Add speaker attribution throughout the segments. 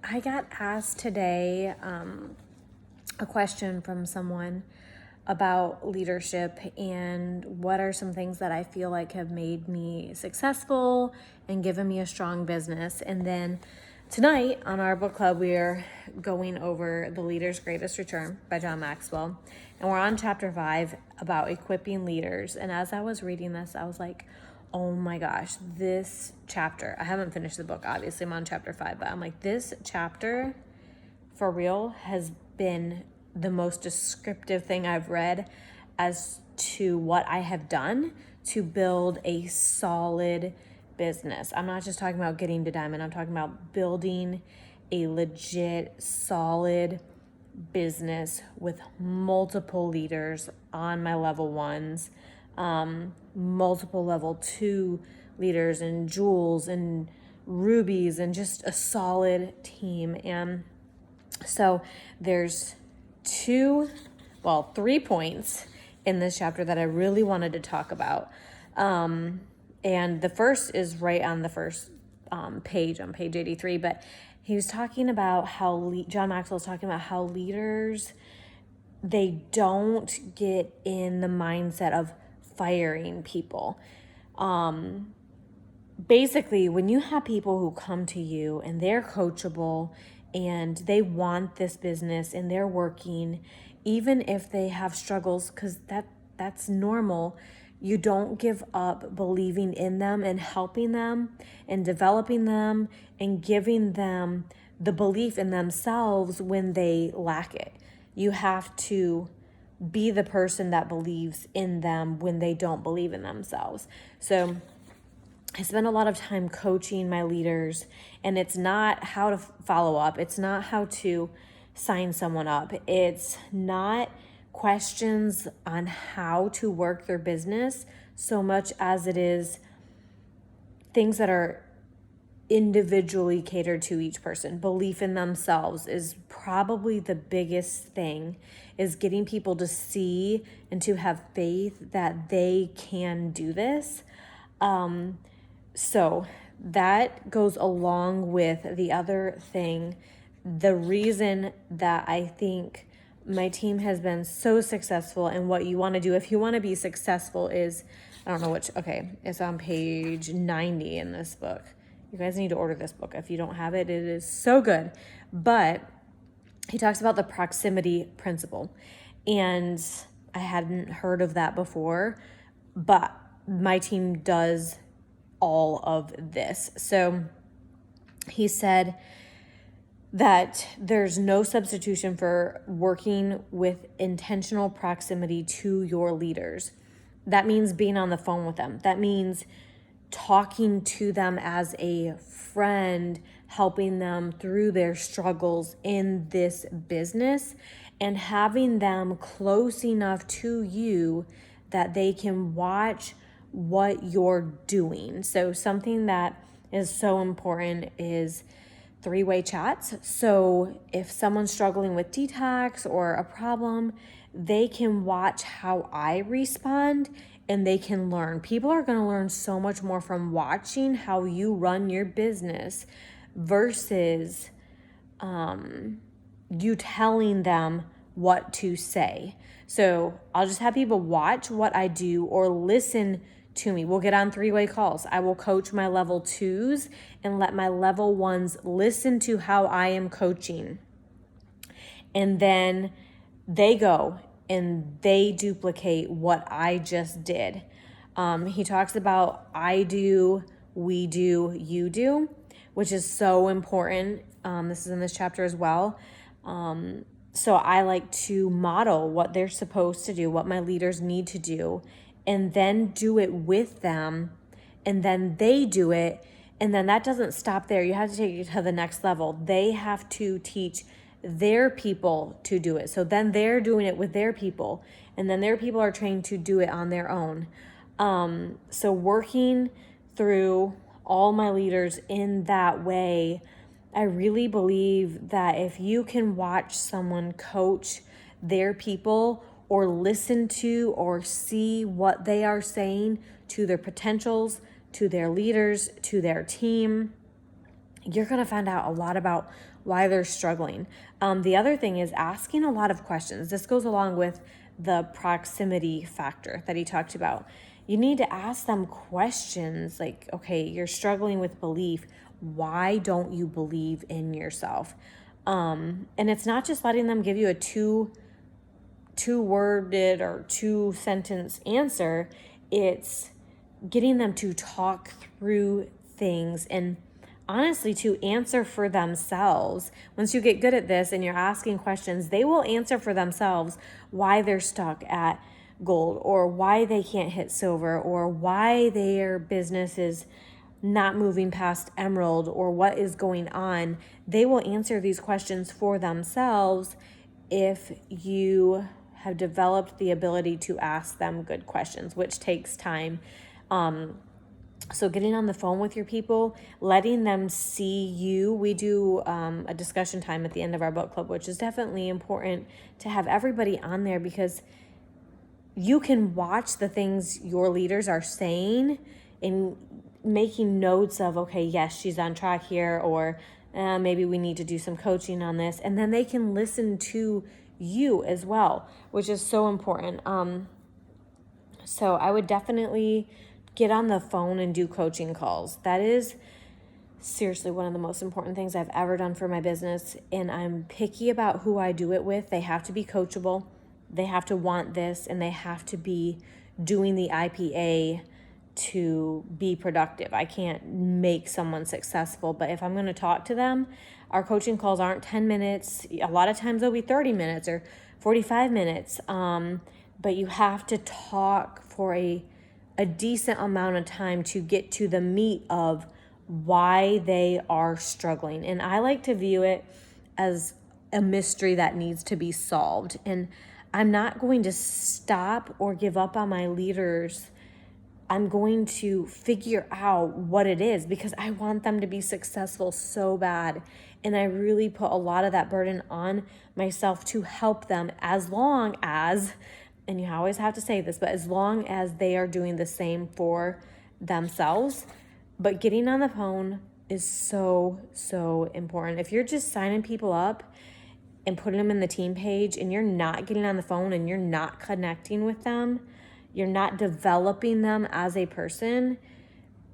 Speaker 1: I got asked today a question from someone about leadership and what are some things that I feel like have made me successful and given me a strong business. And then tonight on our book club, we are going over The Leader's Greatest Return by John Maxwell. And we're on chapter 5 about equipping leaders. And as I was reading this, I was like, oh my gosh, this chapter, I haven't finished the book, obviously I'm on chapter 5, but I'm like, this chapter for real has been the most descriptive thing I've read as to what I have done to build a solid business. I'm not just talking about getting to diamond, I'm talking about building a legit, solid business with multiple leaders on my level ones, multiple level 2 leaders and Jules and Rubies and just a solid team. And so there's 3 points in this chapter that I really wanted to talk about. And the first is right on the first page, on page 83, but he was talking about how John Maxwell was talking about how leaders, they don't get in the mindset of firing people. Basically, when you have people who come to you and they're coachable and they want this business and they're working, even if they have struggles, because that's normal, you don't give up believing in them and helping them and developing them and giving them the belief in themselves when they lack it. You have to be the person that believes in them when they don't believe in themselves. So I spend a lot of time coaching my leaders, and it's not how to follow up. It's not how to sign someone up. It's not questions on how to work their business so much as it is things that are individually catered to each person. Belief in themselves is probably the biggest thing, is getting people to see and to have faith that they can do this. So that goes along with the other thing. The reason that I think my team has been so successful and what you want to do if you want to be successful is, I don't know which, okay, it's on page 90 in this book. You guys need to order this book. If you don't have it, it is so good. But he talks about the proximity principle. And I hadn't heard of that before, but my team does all of this. So he said that there's no substitution for working with intentional proximity to your leaders. That means being on the phone with them. That means talking to them as a friend, helping them through their struggles in this business, and having them close enough to you that they can watch what you're doing. So something that is so important is 3-way chats. So if someone's struggling with detox or a problem, they can watch how I respond and they can learn. People are going to learn so much more from watching how you run your business versus you telling them what to say. So I'll just have people watch what I do or listen to me. We'll get on 3-way calls. I will coach my level 2s and let my level 1s listen to how I am coaching. And then they go and they duplicate what I just did. He talks about I do, we do, you do, which is so important. This is in this chapter as well. So I like to model what they're supposed to do, what my leaders need to do, and then do it with them, and then they do it, and then that doesn't stop there. You have to take it to the next level. They have to teach their people to do it. So then they're doing it with their people, and then their people are trained to do it on their own. So working through all my leaders in that way, I really believe that if you can watch someone coach their people or listen to or see what they are saying to their potentials, to their leaders, to their team, you're going to find out a lot about why they're struggling. The other thing is asking a lot of questions. This goes along with the proximity factor that he talked about. You need to ask them questions like, okay, you're struggling with belief. Why don't you believe in yourself? And it's not just letting them give you a two-worded or two-sentence answer. It's getting them to talk through things and honestly to answer for themselves. Once you get good at this and you're asking questions, they will answer for themselves why they're stuck at gold, or why they can't hit silver, or why their business is not moving past emerald, or what is going on. They will answer these questions for themselves if you have developed the ability to ask them good questions, which takes time. So getting on the phone with your people, letting them see you. We do a discussion time at the end of our book club, which is definitely important to have everybody on there, because you can watch the things your leaders are saying and making notes of, okay, yes, she's on track here, or maybe we need to do some coaching on this. And then they can listen to you as well, which is so important. So I would definitely get on the phone and do coaching calls. That is seriously one of the most important things I've ever done for my business. And I'm picky about who I do it with. They have to be coachable. They have to want this, and they have to be doing the IPA to be productive. I can't make someone successful, but if I'm going to talk to them, our coaching calls aren't 10 minutes. A lot of times they'll be 30 minutes or 45 minutes. But you have to talk for a decent amount of time to get to the meat of why they are struggling. And I like to view it as a mystery that needs to be solved. And I'm not going to stop or give up on my leaders. I'm going to figure out what it is, because I want them to be successful so bad. And I really put a lot of that burden on myself to help them, as long as, and you always have to say this, but as long as they are doing the same for themselves. But getting on the phone is so, so important. If you're just signing people up and putting them in the team page and you're not getting on the phone and you're not connecting with them, you're not developing them as a person,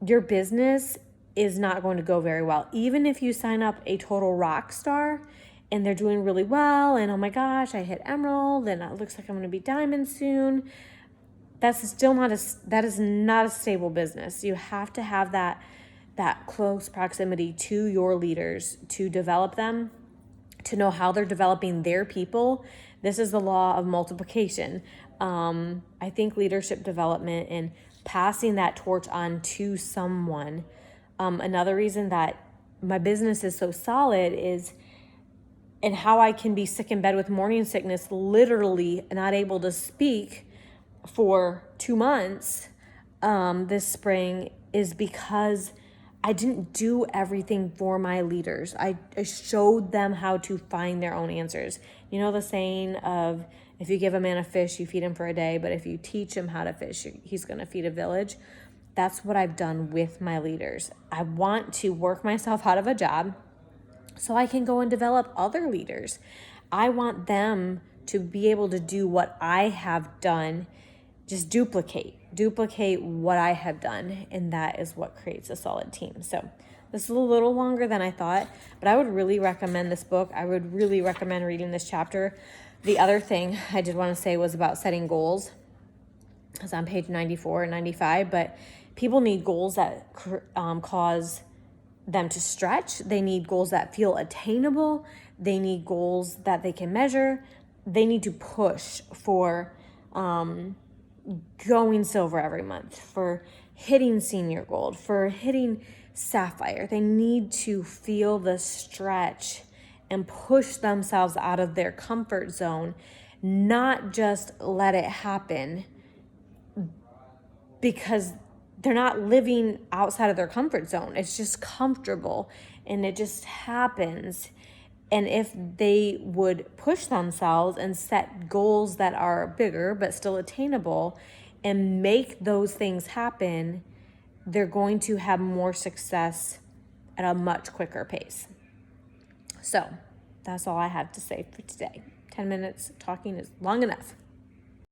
Speaker 1: your business is not going to go very well. Even if you sign up a total rock star and they're doing really well, and oh my gosh, I hit emerald and it looks like I'm going to be diamond soon, that is not a stable business. You have to have that close proximity to your leaders to develop them, to know how they're developing their people. This is the law of multiplication. I think leadership development and passing that torch on to someone. Another reason that my business is so solid is, and how I can be sick in bed with morning sickness, literally not able to speak for 2 months this spring, is because I didn't do everything for my leaders. I showed them how to find their own answers. You know the saying of, if you give a man a fish, you feed him for a day, but if you teach him how to fish, he's going to feed a village. That's what I've done with my leaders. I want to work myself out of a job so I can go and develop other leaders. I want them to be able to do what I have done, just duplicate what I have done, and that is what creates a solid team. So this is a little longer than I thought, but I would really recommend this book. I would really recommend reading this chapter. The other thing I did want to say was about setting goals. It's on page 94 and 95, but people need goals that cause them to stretch. They need goals that feel attainable. They need goals that they can measure. They need to push for going silver every month, for hitting senior gold, for hitting sapphire. They need to feel the stretch and push themselves out of their comfort zone, not just let it happen, because they're not living outside of their comfort zone. It's just comfortable and it just happens. And if they would push themselves and set goals that are bigger but still attainable and make those things happen, they're going to have more success at a much quicker pace. So that's all I have to say for today. 10 minutes talking is long enough.